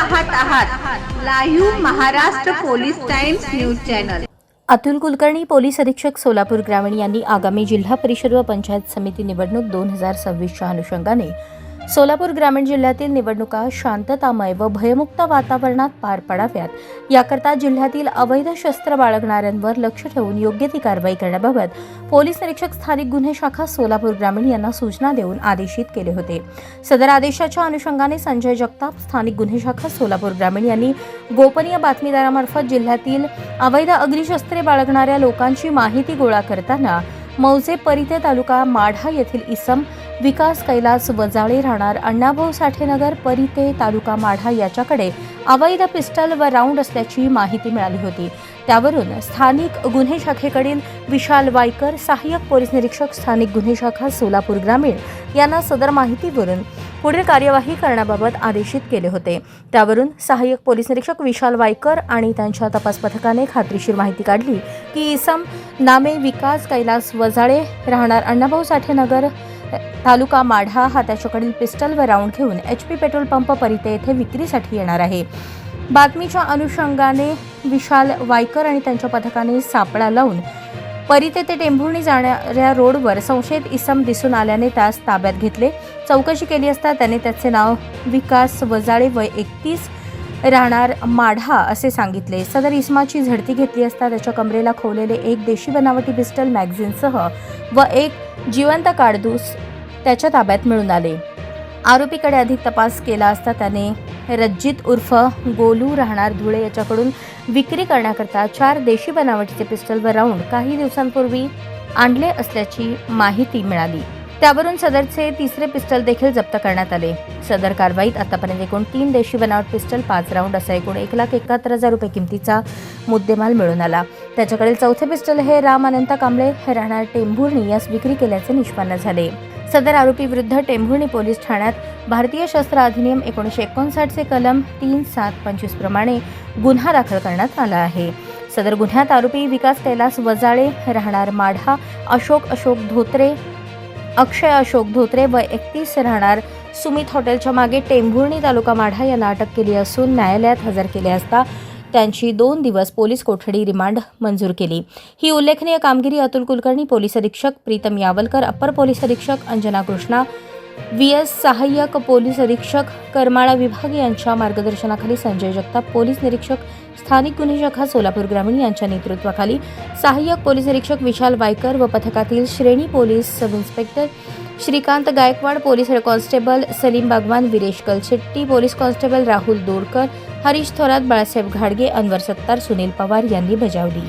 पाहत आहात live Maharashtra police times news channel. Atul Kulkarni, police अधीक्षक, सोलापूर ग्रामीण यांनी आगामी जिल्हा परिषद व पंचायत समिती निवडणूक 2026च्या अनुषंगाने सोलापूर ग्रामीण जिल्ह्यातील निवडणुका शांततामय व भयमुक्त वातावरणात पार पाडाव्यात याकरता जिल्ह्यातील अवैध शस्त्र बाळगणाऱ्यांवर लक्ष ठेवून योग्य ती कारवाई करण्याबाबत पोलीस निरीक्षक स्थानिक गुन्हे शाखा सोलापूर ग्रामीण यांना सूचना देऊन आदेशित केले होते। सदर आदेशाच्या अनुषंगाने संजय जगताप, स्थानिक गुन्हे शाखा सोलापूर ग्रामीण यांनी गोपनीय बातमीदारामार्फत जिल्ह्यातील अवैध अग्निशस्त्रे बाळगणाऱ्या लोकांची माहिती गोळा करताना मौजे परिते तालुका माढा येथील इसम विकास कैलास वजाळे राहणार अण्णाभाऊ साठेनगर परिते तालुका माढा याच्याकडे अवैध पिस्टल व राऊंड असल्याची माहिती मिळाली होती। त्यावरून स्थानिक गुन्हे शाखेकडील विशाल वायकर, सहाय्यक पोलीस निरीक्षक स्थानिक गुन्हे शाखा सोलापूर ग्रामीण यांना सदर माहितीवरून पुढील कार्यवाही करण्याबाबत आदेशित केले होते। त्यावरून सहाय्यक पोलीस निरीक्षक विशाल वायकर आणि त्यांच्या तपास पथकाने खात्रीशीर माहिती काढली की इसम नामे विकास कैलास वजाळे राहणार अण्णाभाऊ साठेनगर तालुका माढा हा त्याच्याकडील पिस्टल व राऊंड घेऊन HP पेट्रोल पंप परिते येथे विक्रीसाठी येणार आहे। बातमीच्या अनुषंगाने विशाल वायकर आणि त्यांच्या पथकाने सापळा लावून परिते ते टेंभुर्णी जाणाऱ्या रोडवर संशयित इसम दिसून आल्याने त्यास ताब्यात घेतले। चौकशी केली असता त्याने त्याचे नाव विकास वजाळे वय 31 राहणार माढा असे सांगितले। सदर इसमाची झडती घेतली असता त्याच्या कमरेला खोवलेले एक देशी बनावटी पिस्टल मॅगझिनसह व एक जिवंत काडतूस त्याच्या ताब्यात मिळून आले। आरोपीकडे अधिक तपास केला असता त्याने रज्जित उर्फ गोलू राहणार धुळे याच्याकडून विक्री करण्याकरता 4 देशी बनावटीचे पिस्टल व राऊंड काही दिवसांपूर्वी आणले असल्याची माहिती मिळाली। त्यावरून सदरचे तिसरे पिस्टल देखील जप्त करण्यात आले। सदर कारवाईत आतापर्यंत एकूण 3 देशी बनावट पिस्टल, 5 राऊंड असा एकूण 1,71,000 रुपये किमतीचा मुद्देमाल मिळून आला। त्याच्याकडील चौथे पिस्टल हे राम अनंत कांबळे राहणार टेंभुर्णी यास विक्री केल्याचे निष्पन्न झाले। सदर आरोपी विरुद्ध टेंभुर्णी पोलीस ठाण्यात भारतीय शस्त्र अधिनियम 1959 चे कलम 3-7-25 प्रमाणे गुन्हा दाखल करण्यात आला आहे। सदर गुन्ह्यात आरोपी विकास कैलास वजाळे राहणार माढा, अक्षय अशोक धोत्रे व 31 राहणार सुमित हॉटेलच्या मागे टेंभुर्णी तालुका माढा यांना अटक केली असून न्यायालयात हजर केले असता त्यांची 2 दिवस पोलीस कोठडी रिमांड मंजूर केली। ही उल्लेखनीय कामगिरी अतुल कुलकर्णी, पोलीस अधीक्षक प्रीतम यावलकर, अप्पर पोलीस अधीक्षक अंजना कृष्णा, VS सहाय्यक पोलीस अधीक्षक करमाळा विभाग यांच्या मार्गदर्शनाखाली संजय जगताप, पोलीस निरीक्षक स्थानिक गुन्हे शाखा सोलापूर ग्रामीण यांच्या नेतृत्वाखाली सहाय्यक पोलीस निरीक्षक विशाल वायकर व पथकातील श्रेणी police sub inspector Shrikant Gaikwad, police head constable Salim Bagwan, Viresh Kalshetti, police constable Rahul Dodkar, Harish Thorat, Balasaheb घाडगे, अनवर सत्तार, सुनील पवार यांनी बजावली।